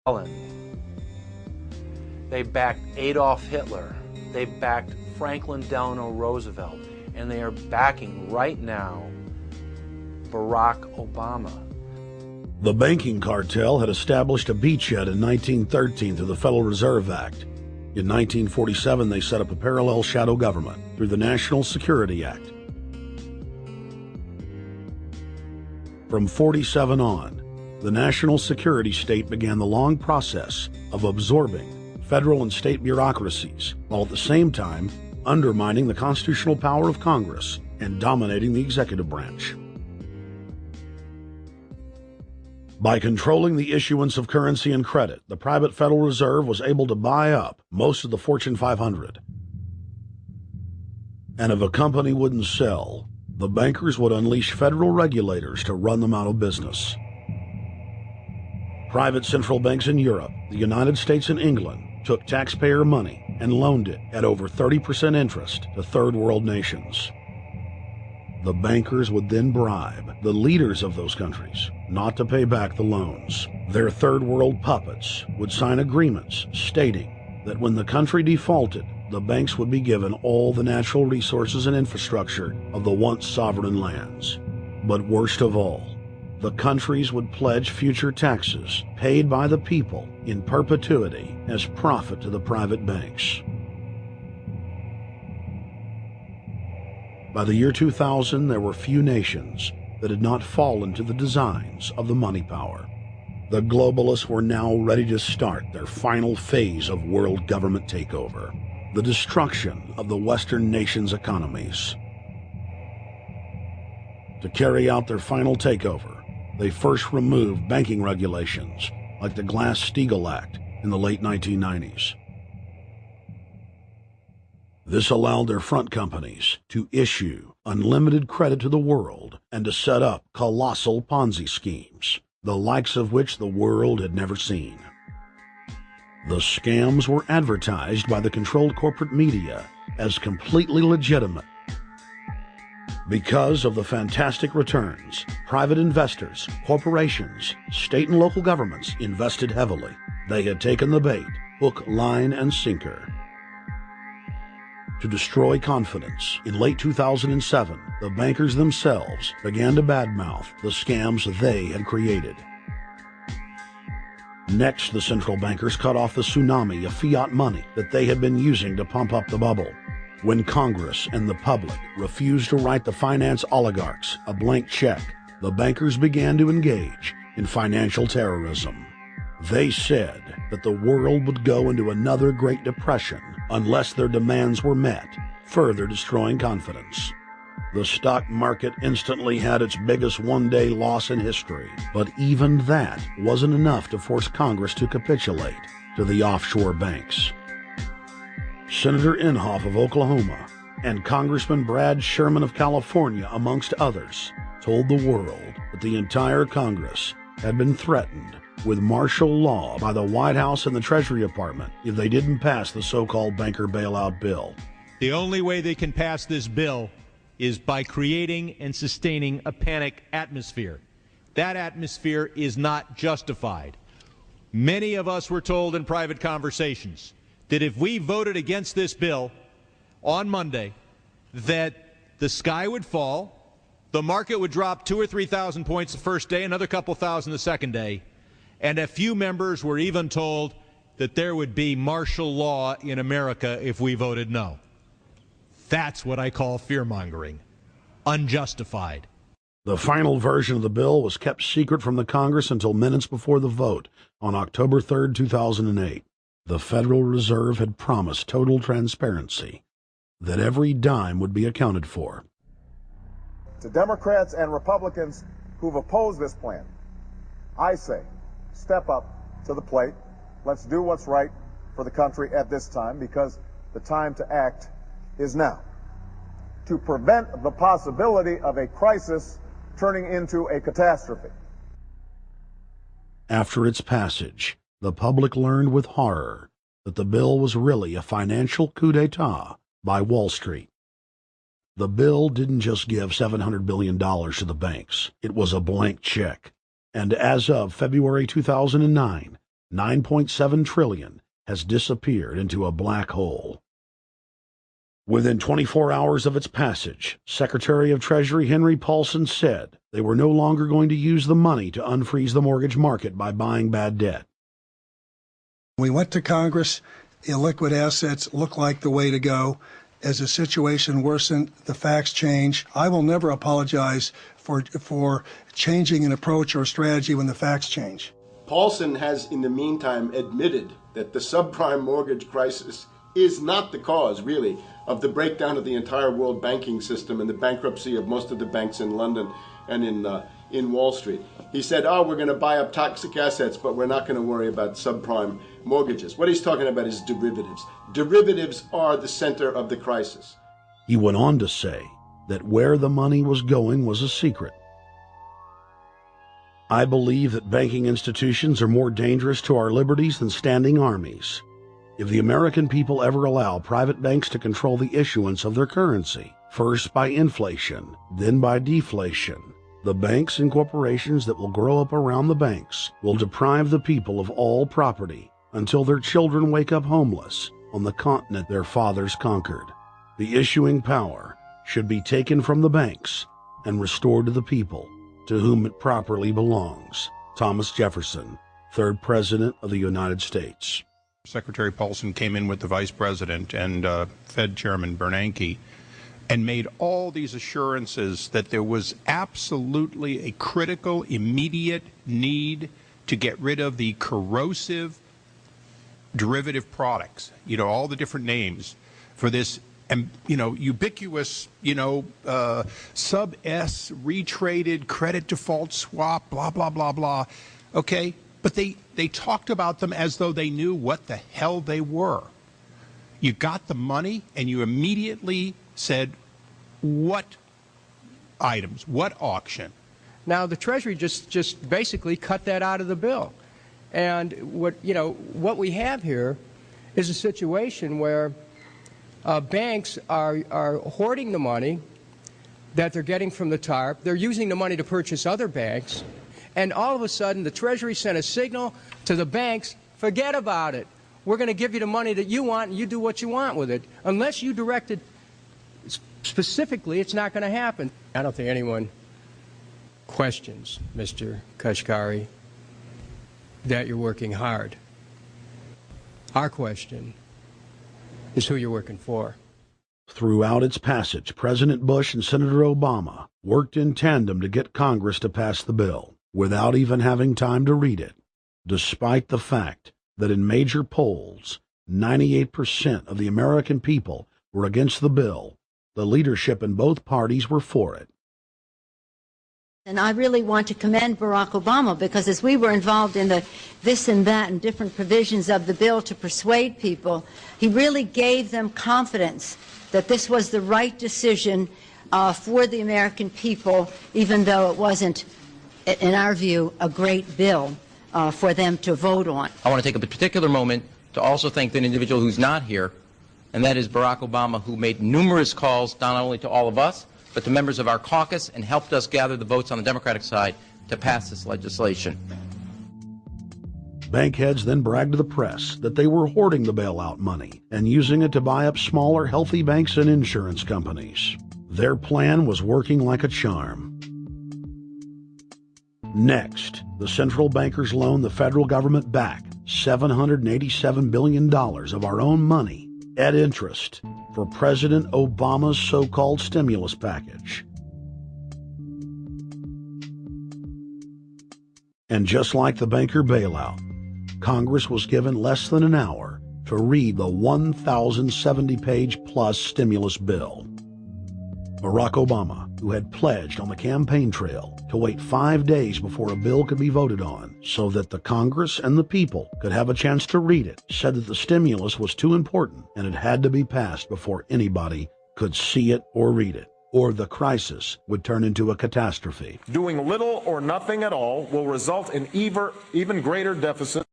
Stalin. They backed Adolf Hitler. They backed Franklin Delano Roosevelt. And they are backing right now Barack Obama. The banking cartel had established a beachhead in 1913 through the Federal Reserve Act. In 1947, they set up a parallel shadow government through the National Security Act. From 47 on, the national security state began the long process of absorbing federal and state bureaucracies, while at the same time undermining the constitutional power of Congress and dominating the executive branch. By controlling the issuance of currency and credit, the private Federal Reserve was able to buy up most of the Fortune 500. And if a company wouldn't sell, the bankers would unleash federal regulators to run them out of business. Private central banks in Europe, the United States, and England took taxpayer money and loaned it at over 30% interest to third world nations. The bankers would then bribe the leaders of those countries not to pay back the loans. Their third world puppets would sign agreements stating that when the country defaulted, the banks would be given all the natural resources and infrastructure of the once sovereign lands. But worst of all, the countries would pledge future taxes paid by the people in perpetuity as profit to the private banks. By the year 2000, there were few nations that had not fallen to the designs of the money power. The globalists were now ready to start their final phase of world government takeover, the destruction of the Western nations' economies. To carry out their final takeover, they first removed banking regulations like the Glass-Steagall Act in the late 1990s. This allowed their front companies to issue unlimited credit to the world and to set up colossal Ponzi schemes, the likes of which the world had never seen. The scams were advertised by the controlled corporate media as completely legitimate. Because of the fantastic returns, private investors, corporations, state and local governments invested heavily. They had taken the bait, hook, line, and sinker. To destroy confidence, in late 2007, the bankers themselves began to badmouth the scams they had created. Next, the central bankers cut off the tsunami of fiat money that they had been using to pump up the bubble. When Congress and the public refused to write the finance oligarchs a blank check, the bankers began to engage in financial terrorism. They said that the world would go into another Great Depression unless their demands were met, further destroying confidence. The stock market instantly had its biggest one-day loss in history, but even that wasn't enough to force Congress to capitulate to the offshore banks. Senator Inhofe of Oklahoma and Congressman Brad Sherman of California, amongst others, told the world that the entire Congress had been threatened with martial law by the White House and the Treasury Department if they didn't pass the so-called banker bailout bill. The only way they can pass this bill is by creating and sustaining a panic atmosphere. That atmosphere is not justified. Many of us were told in private conversations that if we voted against this bill on Monday, that the sky would fall, the market would drop 2,000 or 3,000 points the first day, another couple thousand the second day, and a few members were even told that there would be martial law in America if we voted no. That's what I call fear-mongering. Unjustified. The final version of the bill was kept secret from the Congress until minutes before the vote on October 3, 2008. The Federal Reserve had promised total transparency, that every dime would be accounted for. To Democrats and Republicans who've opposed this plan, I say, step up to the plate. Let's do what's right for the country at this time, because the time to act is now. To prevent the possibility of a crisis turning into a catastrophe. After its passage, the public learned with horror that the bill was really a financial coup d'etat by Wall Street. The bill didn't just give $700 billion to the banks. It was a blank check. And as of February 2009, $9.7 trillion has disappeared into a black hole. Within 24 hours of its passage, Secretary of Treasury Henry Paulson said they were no longer going to use the money to unfreeze the mortgage market by buying bad debt. We went to Congress. Illiquid assets look like the way to go. As the situation worsened, the facts change. I will never apologize for changing an approach or strategy when the facts change. Paulson has, in the meantime, admitted that the subprime mortgage crisis is not the cause, really, of the breakdown of the entire world banking system and the bankruptcy of most of the banks in London and in Wall Street. He said, oh, we're going to buy up toxic assets, but we're not going to worry about subprime mortgages. What he's talking about is derivatives. Derivatives are the center of the crisis. He went on to say that where the money was going was a secret. I believe that banking institutions are more dangerous to our liberties than standing armies. If the American people ever allow private banks to control the issuance of their currency, first by inflation, then by deflation, the banks and corporations that will grow up around the banks will deprive the people of all property until their children wake up homeless on the continent their fathers conquered. The issuing power should be taken from the banks and restored to the people, to whom it properly belongs. Thomas Jefferson, 3rd President of the United States. Secretary Paulson came in with the Vice President and Fed Chairman Bernanke and made all these assurances that there was absolutely a critical, immediate need to get rid of the corrosive derivative products, all the different names for this, ubiquitous, sub-S, retraded, credit default swap, blah, blah, blah, blah. Okay? But they talked about them as though they knew what the hell they were. You got the money and you immediately said, what items, what auction? Now the Treasury just basically cut that out of the bill. And what we have here is a situation where banks are hoarding the money that they're getting from the TARP. They're using the money to purchase other banks. And all of a sudden, the Treasury sent a signal to the banks, forget about it. We're going to give you the money that you want, and you do what you want with it. Unless you direct it specifically, it's not going to happen. I don't think anyone questions, Mr. Kashkari, that you're working hard. Our question is who you're working for. Throughout its passage, President Bush and Senator Obama worked in tandem to get Congress to pass the bill, without even having time to read it, despite the fact that in major polls, 98% of the American people were against the bill. The leadership in both parties were for it. And I really want to commend Barack Obama, because as we were involved in the this and that and different provisions of the bill to persuade people, he really gave them confidence that this was the right decision for the American people, even though it wasn't, in our view, a great bill for them to vote on. I want to take a particular moment to also thank an individual who's not here, and that is Barack Obama, who made numerous calls not only to all of us, but to members of our caucus, and helped us gather the votes on the Democratic side to pass this legislation. Bank heads then bragged to the press that they were hoarding the bailout money and using it to buy up smaller, healthy banks and insurance companies. Their plan was working like a charm. Next, the central bankers loaned the federal government back $787 billion of our own money at interest for President Obama's so-called stimulus package. And just like the banker bailout, Congress was given less than an hour to read the 1,070-page-plus stimulus bill. Barack Obama, who had pledged on the campaign trail to wait 5 days before a bill could be voted on so that the Congress and the people could have a chance to read it, said that the stimulus was too important and it had to be passed before anybody could see it or read it, or the crisis would turn into a catastrophe. Doing little or nothing at all will result in even greater deficit.